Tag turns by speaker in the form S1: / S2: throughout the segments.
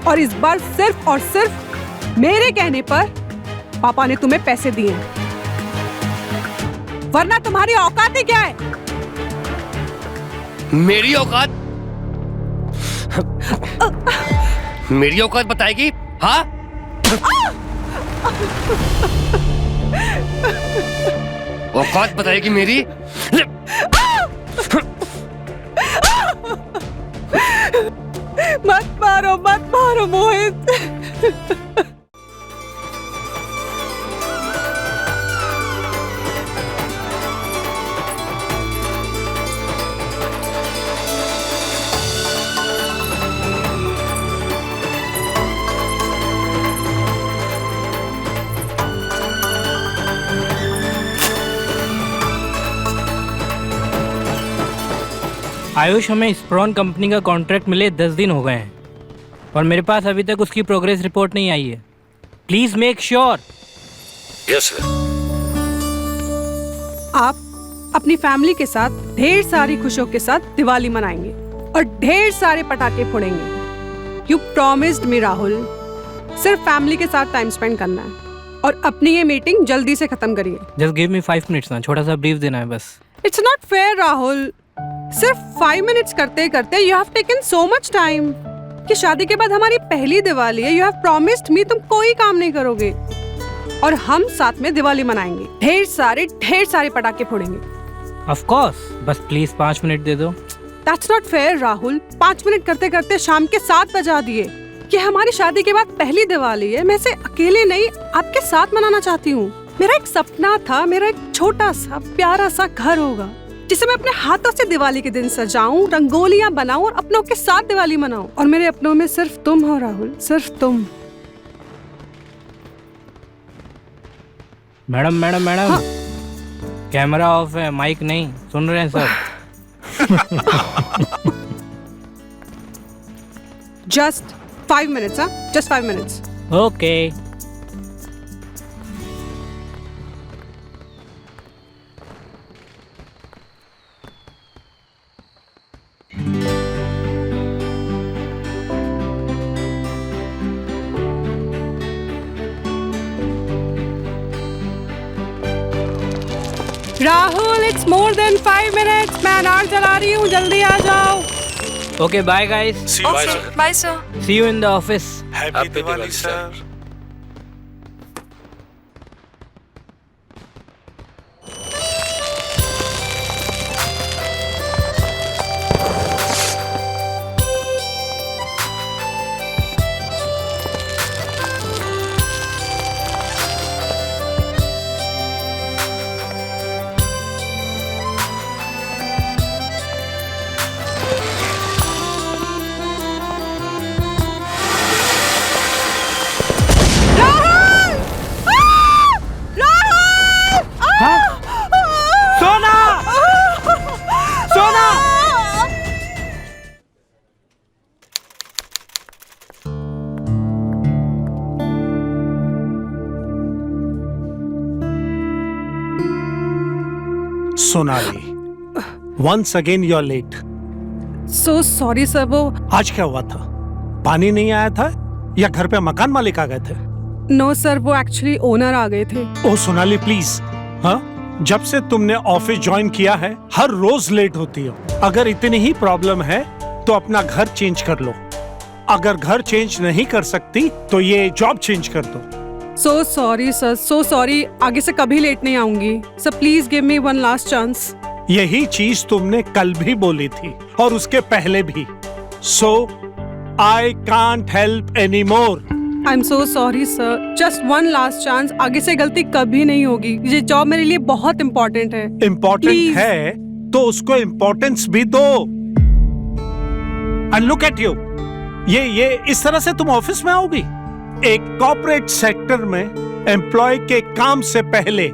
S1: और इस बार सिर्फ और सिर्फ मेरे कहने पर पापा ने तुम्हें पैसे दिए, वरना तुम्हारी औकात ही क्या है?
S2: मेरी औकात? मेरी औकात बताएगी? हाँ? औकात बताएगी मेरी?
S1: मत मारो मोहित।
S3: आयुष, हमें स्प्रॉन कंपनी का कॉन्ट्रैक्ट मिले 10 दिन हो गए हैं और मेरे पास अभी तक उसकी प्रोग्रेस रिपोर्ट नहीं आई है। Please make sure.
S2: Yes sir.
S1: आप अपनी फैमिली के साथ ढेर सारी खुशियों के साथ दिवाली मनाएंगे और ढेर सारे पटाखे फोड़ेंगे। यू प्रॉमिस्ड मी राहुल, सिर्फ फैमिली के साथ टाइम स्पेंड करना है और अपनी ये मीटिंग जल्दी से खत्म करिए।
S3: जस्ट गिव मी 5 मिनट्स ना, छोटा सा ब्रीफ देना है बस।
S1: इट्स नॉट फेयर राहुल, सिर्फ 5 मिनट्स करते करते you have taken so much time कि शादी के बाद हमारी पहली दिवाली है। यू हैव प्रॉमिस्ड मी तुम कोई काम नहीं करोगे और हम साथ में दिवाली मनाएंगे, ढेर सारे पटाखे फोड़ेंगे।
S3: ऑफ कोर्स, बस प्लीज 5 मिनट दे दो।
S1: That's not fair Rahul, 5 minute करते करते शाम के 7 बजा दिए। कि हमारी शादी के बाद पहली दिवाली है, मैं इसे अकेले नहीं आपके साथ मनाना चाहती हूँ। मेरा एक सपना था, मेरा एक छोटा सा प्यारा सा घर होगा जिसे मैं अपने हाथों से दिवाली के दिन सजाऊं, रंगोलियां बनाऊं और अपनों के साथ दिवाली मनाऊं। और मेरे अपनों में सिर्फ तुम हो राहुल, सिर्फ तुम।
S3: मैडम
S1: हाँ?
S3: कैमरा ऑफ है, माइक नहीं, सुन रहे हैं सब।
S1: जस्ट 5 मिनट्स, हाँ, just 5 minutes.
S3: Okay.
S1: Rahul, it's more than 5 minutes, मैं अनार जला रही हूँ, जल्दी आ जाओ।
S3: Okay, bye guys.
S4: Bye sir.
S3: See you in the office.
S5: Happy Diwali sir. Sonali, once again you're late.
S1: So sorry sir, वो
S5: आज क्या हुआ था? पानी नहीं आया था या घर पे मकान मालिक आ गए थे?
S1: नो सर, वो एक्चुअली ओनर आ गए थे।
S5: ओह सोनाली प्लीज, हाँ, जब से तुमने ऑफिस ज्वाइन किया है हर रोज लेट होती हो। अगर इतनी ही प्रॉब्लम है तो अपना घर चेंज कर लो। अगर घर चेंज नहीं कर सकती तो ये जॉब चेंज कर दो।
S1: So sorry sir, so sorry, आगे से कभी लेट नहीं आऊंगी। Sir please give me one last chance.
S5: यही चीज तुमने कल भी बोली थी और उसके पहले भी। सो I can't help any more.
S1: I am so sorry sir, just one last chance, आगे से गलती कभी नहीं होगी। ये जॉब मेरे लिए बहुत इम्पोर्टेंट है।
S5: इम्पोर्टेंट है तो उसको इम्पोर्टेंस भी दो। एंड लुक एट यू, ये इस तरह से तुम ऑफिस में आओगी? एक कॉर्पोरेट सेक्टर में एम्प्लॉय के काम से पहले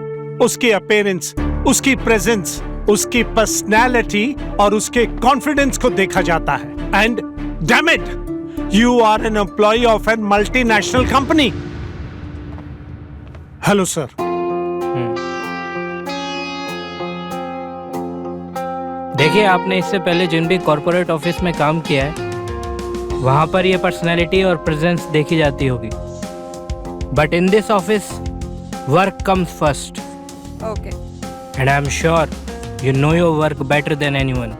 S5: उसकी अपीयरेंस, उसकी प्रेजेंस, उसकी पर्सनैलिटी और उसके कॉन्फिडेंस को देखा जाता है। And damn it, you are an employee of a multinational company. Hello sir.
S3: देखिए, आपने इससे पहले जिन भी कॉर्पोरेट ऑफिस में काम किया है वहाँ पर ये पर्सनैलिटी और प्रेजेंस देखी जाती होगी, but in this office work comes first
S1: okay
S3: and I am sure you know your work better than anyone,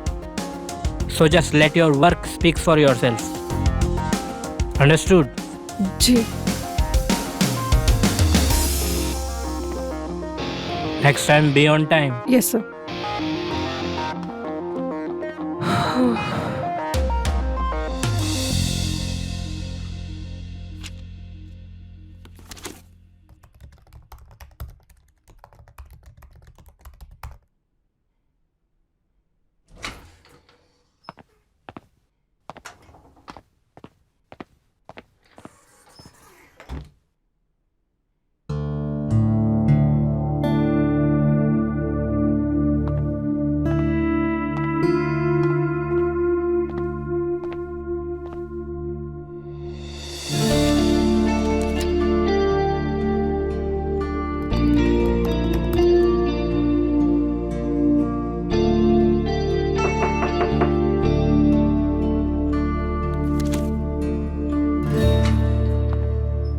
S3: so just let your work speak for yourself. Understood?
S1: जी।
S3: Next time be on time.
S1: Yes sir.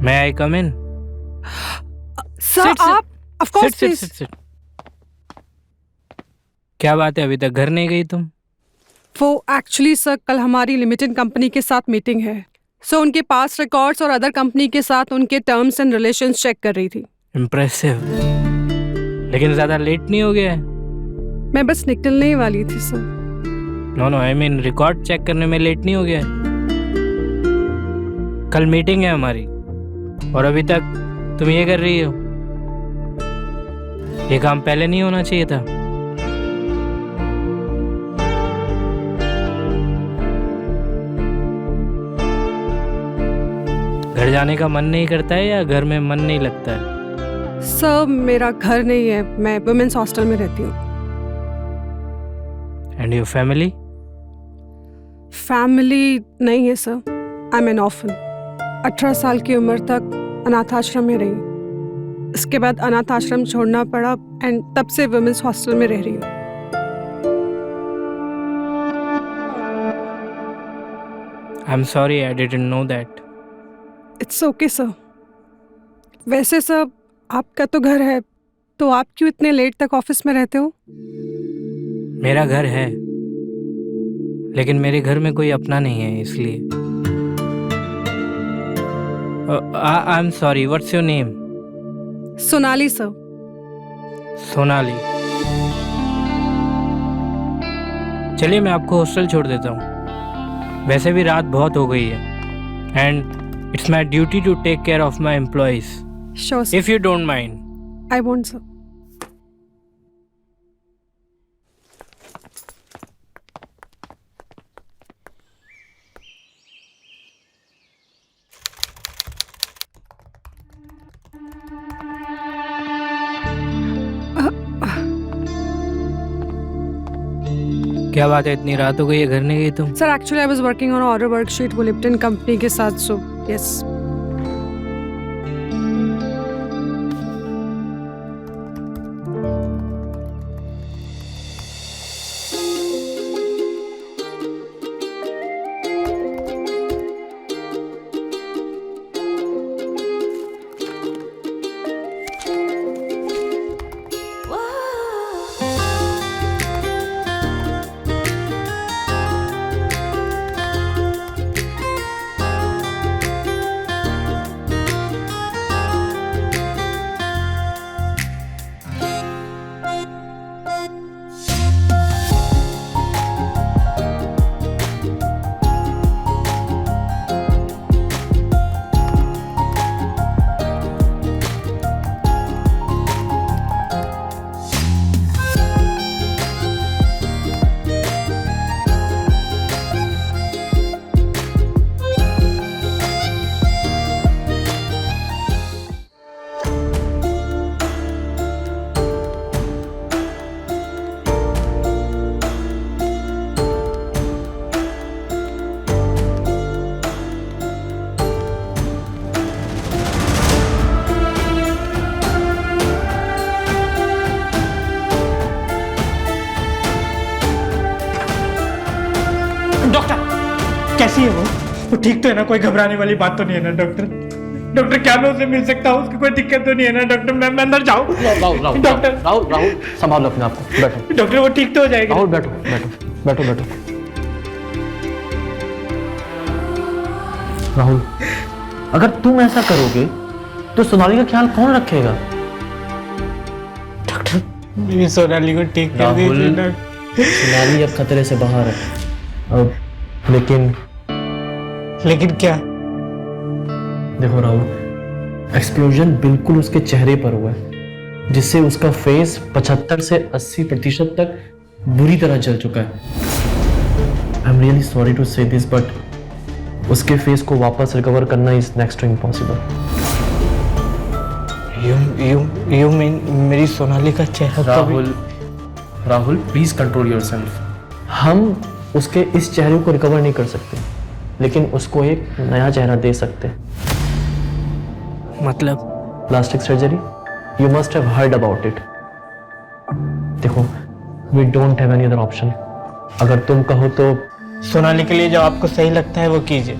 S3: May I come in?
S1: Sir
S3: Sit, sit.
S1: आप of course
S3: Sit,
S1: please.
S3: sit, sit, sit. क्या बात है, अभी तक घर नहीं गई तुम?
S1: वो एक्चुअली सर कल हमारी लिमिटेड कंपनी के साथ मीटिंग है, सो उनके पास रिकॉर्ड्स और अदर कंपनी के साथ उनके टर्म्स एंड रिलेशंस चेक कर रही थी।
S3: इम्प्रेसिव, लेकिन ज्यादा लेट नहीं हो गया है?
S1: मैं बस निकलने ही वाली थी sir.
S3: No no, I mean record check करने में लेट नहीं हो गया है? कल मीटिंग है हमारी और अभी तक तुम ये कर रही हो। ये काम पहले नहीं होना चाहिए था। घर जाने का मन नहीं करता है या घर में मन नहीं लगता है?
S1: सर मेरा घर नहीं है, मैं वुमेन्स हॉस्टल में रहती हूँ।
S3: And your family?
S1: फैमिली नहीं है sir, I am N orphan. 18 साल की उम्र तक अनाथ आश्रम में रही, इसके बाद अनाथ आश्रम छोड़ना पड़ा एंड तब से वुमेन्स हॉस्टल में रह रही हूँ।
S3: I am sorry, I didn't know that.
S1: It's okay sir. वैसे सर आपका तो घर है, तो आप क्यों इतने लेट तक ऑफिस में रहते हो?
S3: मेरा घर है, लेकिन मेरे घर में कोई अपना नहीं है, इसलिए। I am sorry, what's your name?
S1: Sonali sir.
S3: Sonali. चलिए मैं आपको हॉस्टल छोड़ देता हूँ, वैसे भी रात बहुत हो गई है and it's my duty to take care of my employees,
S1: sure sir,
S3: if you don't mind.
S1: I want sir.
S3: क्या बात है, इतनी रात हो गई है, घर नहीं गई तुम?
S1: Sir actually I was working on order worksheet वो लिप्टन कंपनी के साथ, सो यस।
S4: डॉक्टर कैसी है वो? वो ठीक तो है ना? कोई घबराने वाली बात तो नहीं है ना डॉक्टर? डॉक्टर क्या मैं उसे मिल सकता हूँ? उसकी कोई दिक्कत तो नहीं है ना डॉक्टर? मैं अंदर जाऊँ?
S6: राहुल
S4: डॉक्टर
S6: राहुल राहुल संभालो अपने आप को, बैठो
S4: डॉक्टर वो ठीक तो हो जाएगी?
S6: राहुल, बैठो बैठो बैठो बैठो। राहुल, अगर तुम ऐसा करोगे तो सोनाली का ख्याल कौन रखेगा?
S4: मेरी सोनाली को ठीक कर
S6: राहुल,
S4: दीजिए डॉक्टर।
S6: सोनाली अब खतरे से बाहर है अब,
S4: लेकिन क्या?
S6: देखो राहुल, एक्सप्लोजन बिल्कुल उसके चेहरे पर हुआ है, जिससे उसका फेस 75 से 80% तक बुरी तरह जल चुका है। I am really sorry to say this, but उसके फेस को वापस रिकवर करना is next to impossible.
S4: You mean मेरी सोनाली का चेहरा?
S6: Rahul, Rahul please control yourself. हम उसके इस चेहरे को रिकवर नहीं कर सकते, लेकिन उसको एक नया चेहरा दे सकते।
S3: मतलब?
S6: Plastic surgery, you must have heard about it. देखो, we don't have any other option. अगर तुम कहो तो
S4: सोनाली के लिए जो आपको सही लगता है वो कीजिए।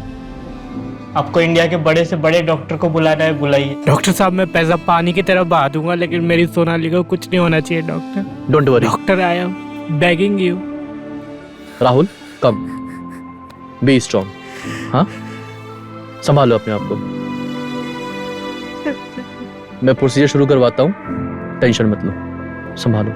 S4: आपको इंडिया के बड़े से बड़े डॉक्टर को बुलाना है, बुलाइए।
S3: डॉक्टर साहब, मैं पैसा पानी की तरह बहा दूंगा, लेकिन मेरी सोनाली को कुछ नहीं होना चाहिए doctor.
S6: Don't worry
S3: doctor, I am begging you.
S6: Rahul, come, be strong. हाँ, संभालो अपने आप को। मैं प्रोसीजर शुरू करवाता हूँ, टेंशन मत लो, संभालो।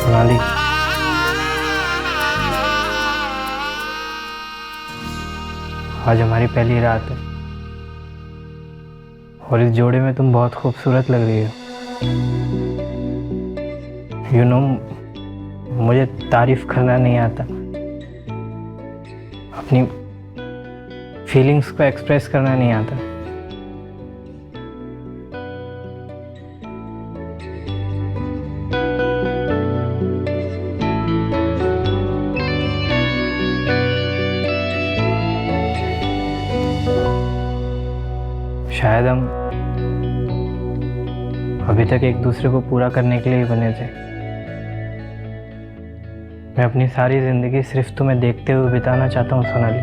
S3: सोनाली, आज हमारी पहली रात है और इस जोड़े में तुम बहुत खूबसूरत लग रही हो। यू नो, मुझे तारीफ करना नहीं आता, अपनी फीलिंग्स को एक्सप्रेस करना नहीं आता। शायद हम अभी तक एक दूसरे को पूरा करने के लिए ही बने थे। मैं अपनी सारी जिंदगी सिर्फ तुम्हें देखते हुए बिताना चाहता हूँ सोनाली।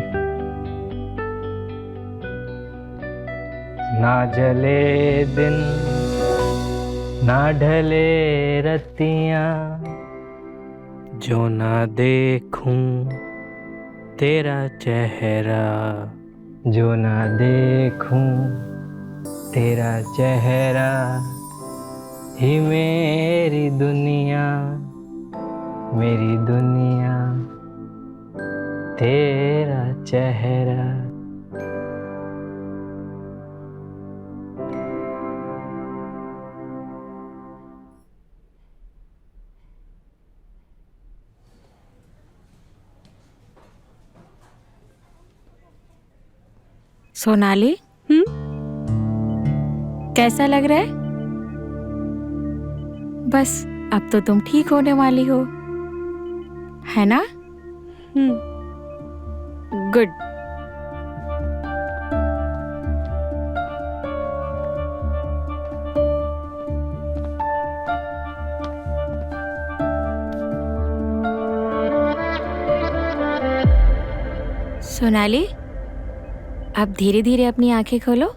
S3: ना जले दिन, ना ढले रतियाँ, जो ना देखूं तेरा चेहरा, जो ना देखूं तेरा चेहरा ही मेरी दुनिया, मेरी दुनिया तेरा चेहरा।
S7: सोनाली, कैसा लग रहा है? बस अब तो तुम ठीक होने वाली हो, है ना? गुड। सोनाली, अब धीरे धीरे अपनी आंखें खोलो।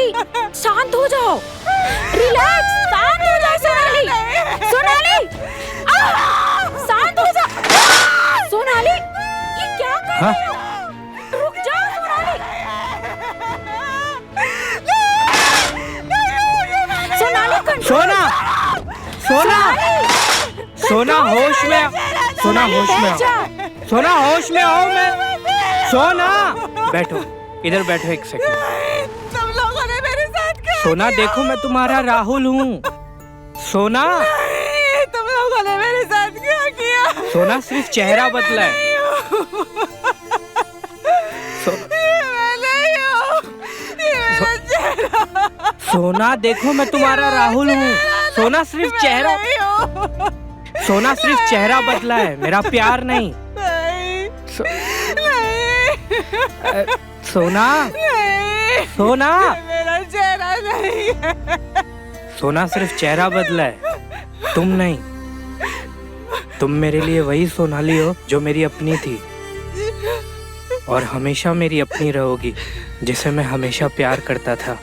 S7: सोनाली शांत हो जाओ, रिलैक्स, शांत हो जाओ सोनाली। सोनाली शांत हो जाओ। सोनाली ये क्या कर रही हो? रुक जाओ सोनाली। सोनाली
S3: सोना, सोना, सोना होश में, सोना होश में आओ, सोना होश में आओ। मैं सोना, बैठो इधर, बैठो एक सेकंड।
S1: तुम लोगों ने मेरे साथ क्या
S3: सोना देखो मैं तुम्हारा राहुल हूँ। सोना,
S1: तुम लोगों ने मेरे साथ क्या किया?
S3: सोना सिर्फ चेहरा बदला है। सोना देखो मैं तुम्हारा राहुल हूँ। सोना सिर्फ चेहरा, सोना सिर्फ चेहरा बदला है, मेरा प्यार नहीं। सोना, सोना,
S1: मेरा चेहरा नहीं है।
S3: सोना सिर्फ चेहरा बदला है, तुम नहीं। तुम मेरे लिए वही सोनाली हो जो मेरी अपनी थी और हमेशा मेरी अपनी रहोगी, जिसे मैं हमेशा प्यार करता था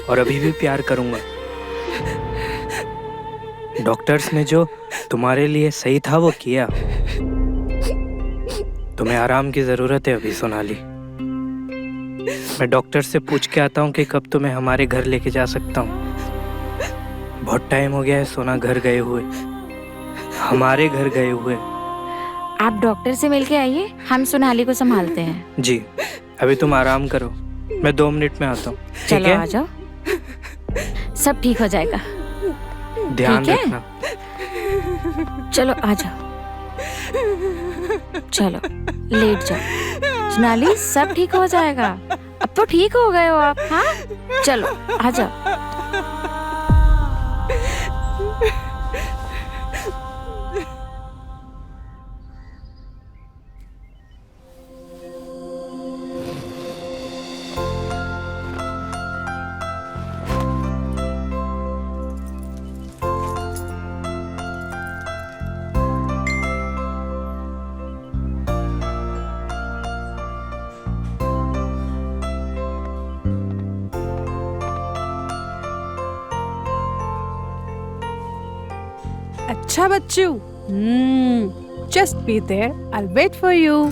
S3: और अभी भी प्यार करूंगा। डॉक्टर्स ने जो तुम्हारे लिए सही था वो किया। तुम्हें आराम की जरूरत है अभी सोनाली। मैं डॉक्टर से पूछ के आता हूँ कि कब तुम्हें हमारे घर लेके जा सकता हूँ। बहुत टाइम हो गया है सोना घर गए हुए, हमारे घर गए हुए।
S7: आप डॉक्टर से मिलके आइए, हम सोनाली को संभालते हैं।
S3: जी, अभी तुम आराम करो, मैं 2 मिनट में आता हूँ। ठीक
S7: चलो
S3: है?
S7: आ जाओ, सब ठीक हो जाएगा।
S3: ध्यान
S7: ठीक है?
S3: रखना।
S7: चलो आ जाओ, चलो लेट जाओ। सोनाली सब ठीक हो जाएगा, अब तो ठीक हो गए हो आप। हाँ चलो आ जाओ।
S1: अच्छा बच्चू, just be there, I wait for you.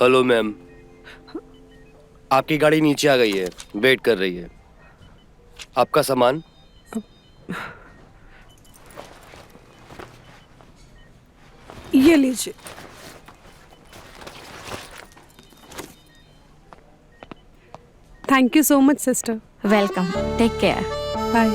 S2: Hello ma'am, आपकी गाड़ी नीचे आ गई है, वेट कर रही है। आपका सामान।
S1: ये लीजिए। Thank you so much sister.
S7: Welcome, take care.
S1: Bye.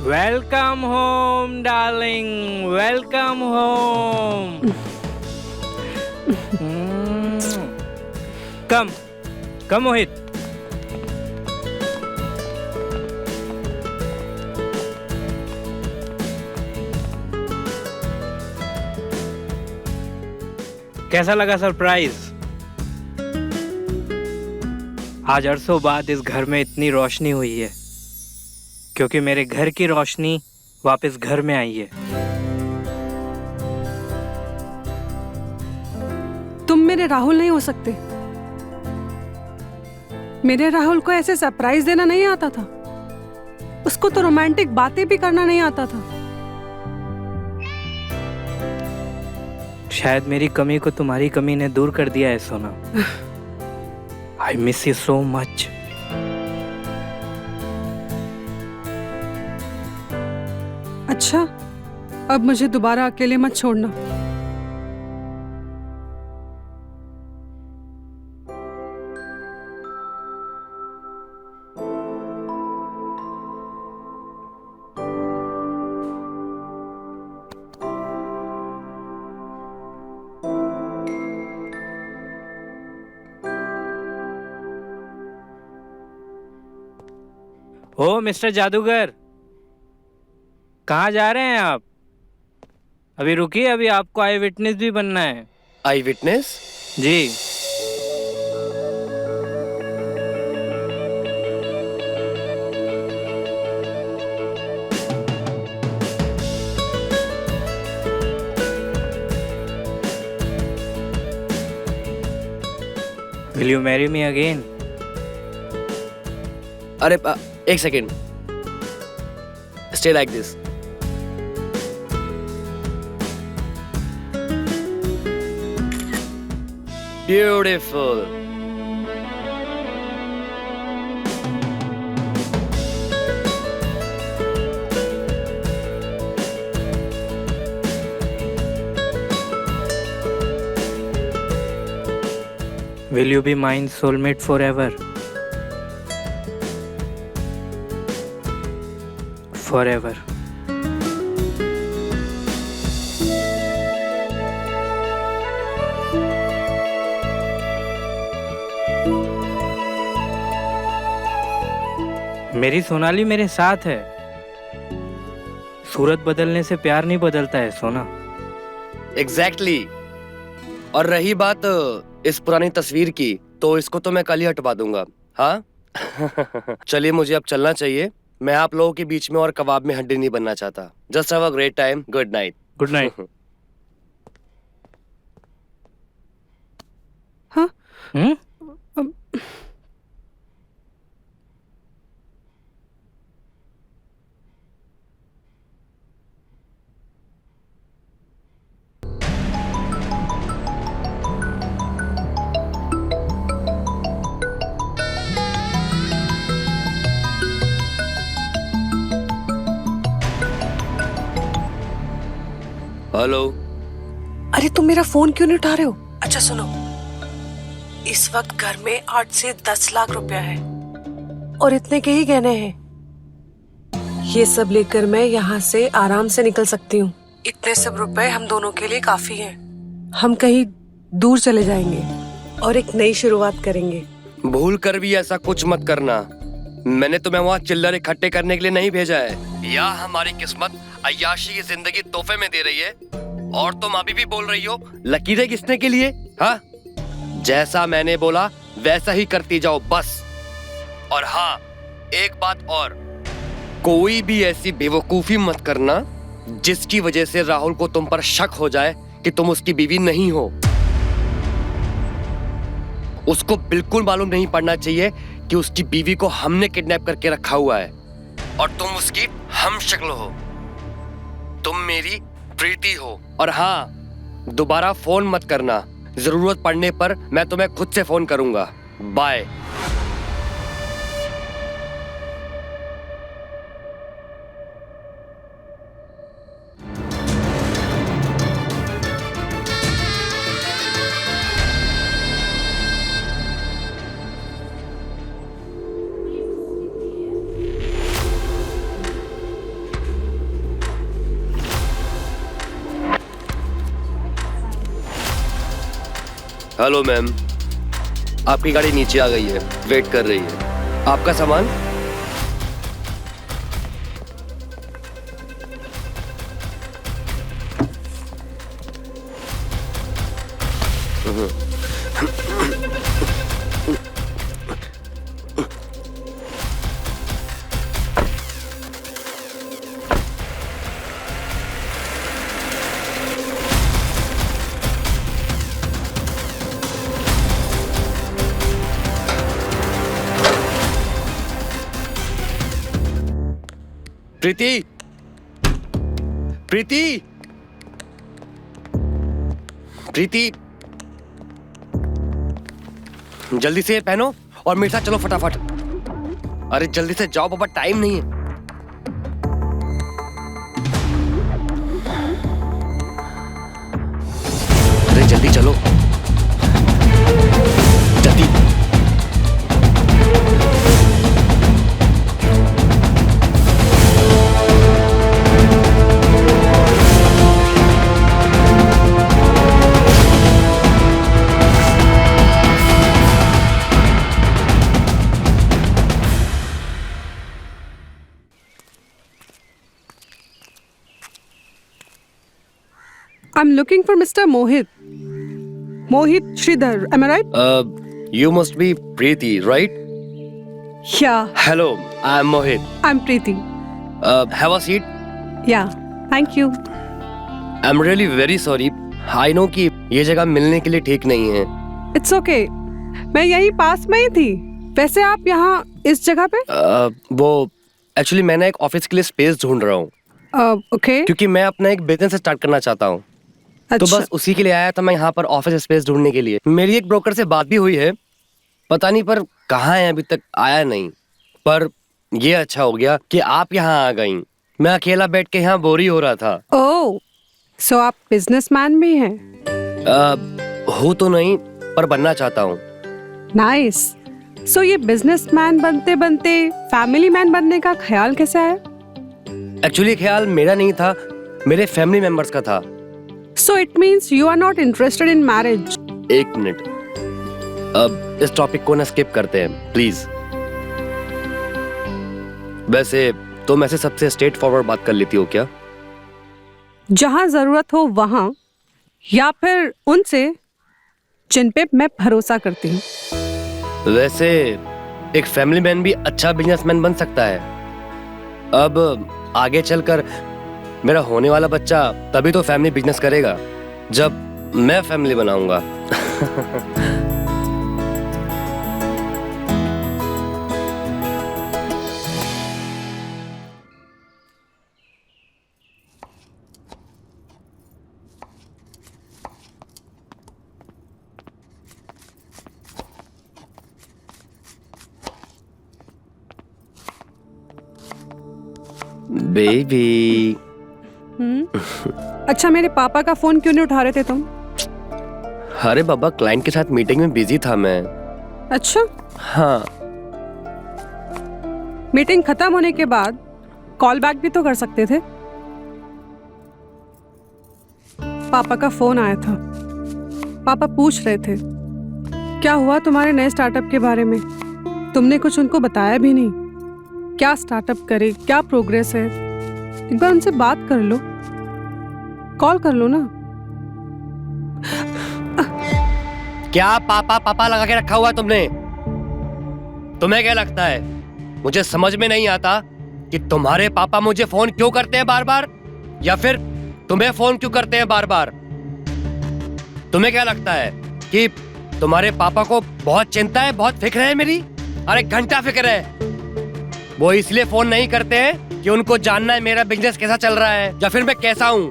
S3: Welcome home darling, welcome home. Come come Mohit. कैसा लगा सरप्राइज? आज अरसों बाद इस घर में इतनी रोशनी हुई है क्योंकि मेरे घर की रोशनी वापस घर में आई है।
S1: तुम मेरे राहुल नहीं हो सकते। मेरे राहुल को ऐसे सरप्राइज देना नहीं आता था, उसको तो रोमांटिक बातें भी करना नहीं आता था।
S3: शायद मेरी कमी को तुम्हारी कमी ने दूर कर दिया है सोना। I miss you so much.
S1: अच्छा, अब मुझे दोबारा अकेले मत छोड़ना।
S3: हो मिस्टर जादूगर, कहाँ जा रहे हैं आप? अभी रुकिए, अभी आपको आई विटनेस भी बनना है।
S2: Eyewitness?
S3: जी। Will you marry me again?
S2: अरे एक second, stay like this. Beautiful.
S3: Will you be mine soulmate forever? Forever. मेरी सोनाली मेरे साथ है। सूरत बदलने से प्यार नहीं बदलता है सोना।
S2: एग्जैक्टली। और रही बात इस पुरानी तस्वीर की, तो इसको तो मैं कल ही हटवा दूंगा। हाँ चलिए, मुझे अब चलना चाहिए। मैं आप लोगों के बीच में और कबाब में हड्डी नहीं बनना चाहता। Just have a great time. Good night.
S3: Good night.
S1: हाँ?
S2: हेलो।
S1: अरे तुम मेरा फोन क्यों नहीं उठा रहे हो? अच्छा सुनो, इस वक्त घर में 8 से 10 लाख रुपया है और इतने के ही गहने हैं। ये सब लेकर मैं यहाँ से आराम से निकल सकती हूँ। इतने सब रुपए हम दोनों के लिए काफी हैं। हम कहीं दूर चले जाएंगे और एक नई शुरुआत करेंगे।
S2: भूल कर भी ऐसा कुछ मत करना। मैंने तुम्हें वहाँ चिल्लर इकट्ठे करने के लिए नहीं भेजा है। या हमारी किस्मत अय्याशी की जिंदगी तोहफे में दे रही है और तुम अभी भी बोल रही हो लकीरें किसने के लिए? हाँ, जैसा मैंने बोला वैसा ही करती जाओ बस। और हाँ, एक बात और, कोई भी ऐसी बेवकूफी मत करना जिसकी वजह से राहुल को तुम पर शक हो जाए कि तुम उसकी बीवी नहीं हो। उसको बिल्कुल मालूम नहीं पड़ना चाहिए कि उसकी बीवी को हमने किडनैप करके रखा हुआ है और तुम उसकी हम शक्ल हो। तुम मेरी प्रीति हो। और हाँ, दोबारा फोन मत करना। जरूरत पड़ने पर मैं तुम्हें खुद से फोन करूंगा। बाय। हेलो मैम, आपकी गाड़ी नीचे आ गई है, वेट कर रही है। आपका सामान? प्रीति, प्रीति, प्रीति, जल्दी से पहनो और मेरे साथ चलो फटाफट। अरे जल्दी से जाओ बाबा, टाइम नहीं है। अरे जल्दी चलो, जल्दी।
S1: I'm looking for Mr. Mohit. Mohit Sridhar, am I right?
S2: You must be Preeti, right?
S1: Yeah,
S2: Hello, I'm Mohit.
S1: I'm Preeti.
S2: Have a seat.
S1: Yeah, thank you.
S2: I'm really very sorry. I know कि ये जगह मिलने के लिए ठीक नहीं है.
S1: It's okay. मैं यहीं पास में ही थी. वैसे आप यहाँ इस जगह पे?
S2: वो एक्चुअली मैं ना एक ऑफिस के लिए स्पेस ढूंढ रहा हूँ.
S1: Okay.
S2: क्योंकि मैं अपना एक बिजनेस स्टार्ट करना चाहता हूँ. तो
S1: अच्छा.
S2: बस उसी के लिए आया था मैं यहाँ पर ऑफिस स्पेस ढूंढने के लिए. मेरी एक ब्रोकर से बात भी हुई है. पता नहीं पर कहाँ है, अभी तक आया नहीं. पर ये अच्छा हो गया कि आप यहाँ आ गईं. मैं अकेला बैठ के यहाँ बोरी हो रहा था.
S1: Oh, so आप बिजनेसमैन भी हैं?
S2: हूँ तो नहीं पर बनना चाहता हूँ.
S1: Nice. So ये बिजनेसमैन बनते बनते फैमिली मैन बनने का ख्याल कैसे आया?
S2: एक्चुअली ख्याल मेरा नहीं था, मेरे फैमिली मेंबर्स का था.
S1: So it means you are not interested in marriage.
S2: एक मिनट, अब इस टॉपिक को ना स्किप करते हैं प्लीज. वैसे तुम ऐसे सबसे स्ट्रेट फॉरवर्ड बात कर लेती हो क्या?
S1: जहाँ जरूरत हो वहाँ, या फिर उनसे जिन पे मैं भरोसा करती हूँ.
S2: वैसे एक फैमिली मैन भी अच्छा बिजनेसमैन बन सकता है. अब आगे चलकर मेरा होने वाला बच्चा तभी तो फैमिली बिजनेस करेगा जब मैं फैमिली बनाऊंगा. बेबी.
S1: अच्छा, मेरे पापा का फोन क्यों नहीं उठा रहे थे तुम?
S2: अरे बाबा, क्लाइंट के साथ मीटिंग में बिजी था मैं.
S1: अच्छा,
S2: हाँ.
S1: मीटिंग खत्म होने के बाद कॉल बैक भी तो कर सकते थे. पापा का फोन आया था. पापा पूछ रहे थे क्या हुआ तुम्हारे नए स्टार्टअप के बारे में. तुमने कुछ उनको बताया भी नहीं. क्या स्टार्टअप करे, क्या प्रोग्रेस है. एक बार उनसे बात कर लो, कॉल कर लो ना.
S2: क्या पापा पापा लगा के रखा हुआ है तुमने? तुम्हें क्या लगता है मुझे समझ में नहीं आता कि तुम्हारे पापा मुझे फोन क्यों करते हैं बार बार, या फिर तुम्हें फोन क्यों करते हैं बार बार? तुम्हें क्या लगता है कि तुम्हारे पापा को बहुत चिंता है, बहुत फिक्र है मेरी? अरे घंटा फिक्र है. वो इसलिए फोन नहीं करते हैं कि उनको जानना है मेरा बिजनेस कैसा चल रहा है या फिर मैं कैसा हूँ.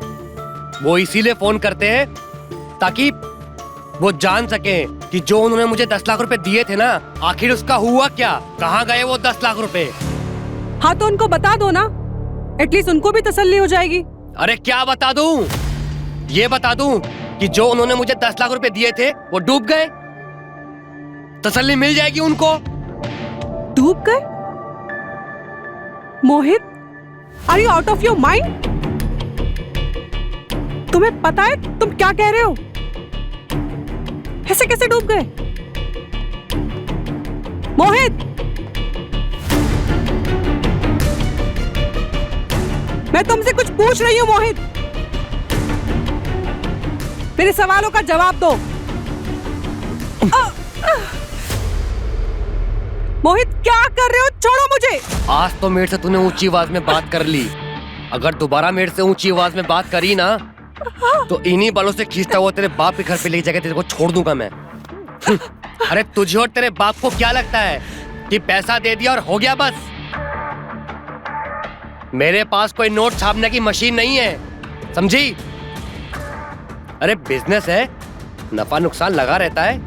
S2: वो इसीलिए फोन करते हैं ताकि वो जान सके कि जो उन्होंने मुझे 10 लाख रुपए दिए थे ना, आखिर उसका हुआ क्या, कहाँ गए वो 10 लाख रुपए.
S1: हाँ तो उनको बता दो ना, एटलीस्ट उनको भी तसल्ली हो जाएगी.
S2: अरे क्या बता दूं? ये बता दूं कि जो उन्होंने मुझे 10 लाख रुपए दिए थे वो डूब गए. तसल्ली मिल जाएगी उनको.
S1: डूब गए? Mohit, are you out of your mind? तुम्हें पता है तुम क्या कह रहे हो? ऐसे कैसे डूब गए? मोहित, मैं तुमसे कुछ पूछ रही हूं. मोहित, मेरे सवालों का जवाब दो. मोहित, क्या कर रहे हो? छोड़ो मुझे.
S2: आज तो मेरे से तूने ऊंची आवाज में बात कर ली. अगर दोबारा मेरे से ऊंची आवाज में बात करी ना तो इन्हीं बालों से खींचता हुआ तेरे बाप के घर पे ले जाकर तेरे को छोड़ दूंगा मैं. अरे तुझे और तेरे बाप को क्या लगता है कि पैसा दे दिया और हो गया बस? मेरे पास कोई नोट छापने की मशीन नहीं है, समझी? अरे बिजनेस है, नफा नुकसान लगा रहता है.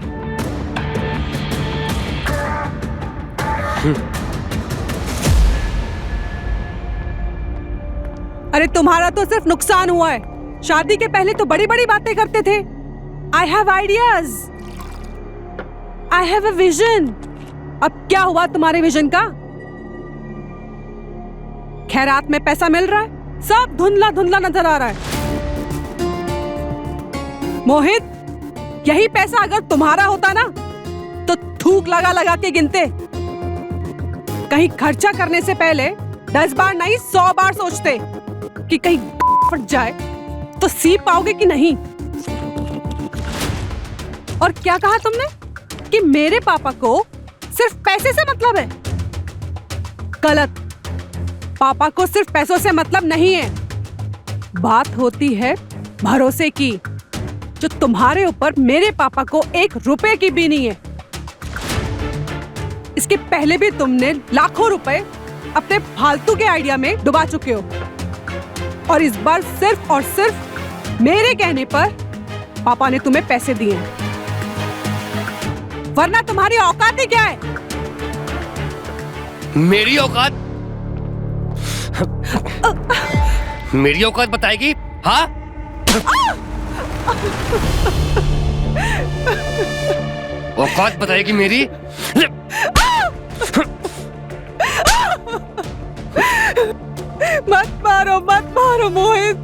S1: अरे तुम्हारा तो सिर्फ नुकसान हुआ है. शादी के पहले तो बड़ी बड़ी बातें करते थे. I have ideas, I have a vision. अब क्या हुआ तुम्हारे विजन का? खैरात में पैसा मिल रहा है, सब धुंधला धुंधला नजर आ रहा है. मोहित, यही पैसा अगर तुम्हारा होता ना तो थूक लगा लगा के गिनते. कहीं खर्चा करने से पहले 10 बार नहीं 100 बार सोचते कि कहीं फट जाए तो सी पाओगे कि नहीं? और क्या कहा तुमने कि मेरे पापा को सिर्फ पैसे से मतलब है? गलत। पापा को सिर्फ पैसों से मतलब नहीं है। बात होती है भरोसे की, जो तुम्हारे ऊपर मेरे पापा को 1 रुपए की भी नहीं है। इसके पहले भी तुमने लाखों रुपए अपने फालतू के आइडिया में डुबा चुके हो, और इस बार सिर्फ और सिर्फ मेरे कहने पर पापा ने तुम्हें पैसे दिए, वरना तुम्हारी औकात ही क्या है?
S2: मेरी औकात? मेरी औकात बताएगी? हाँ? औकात बताएगी मेरी?
S1: मत मारो मोहित।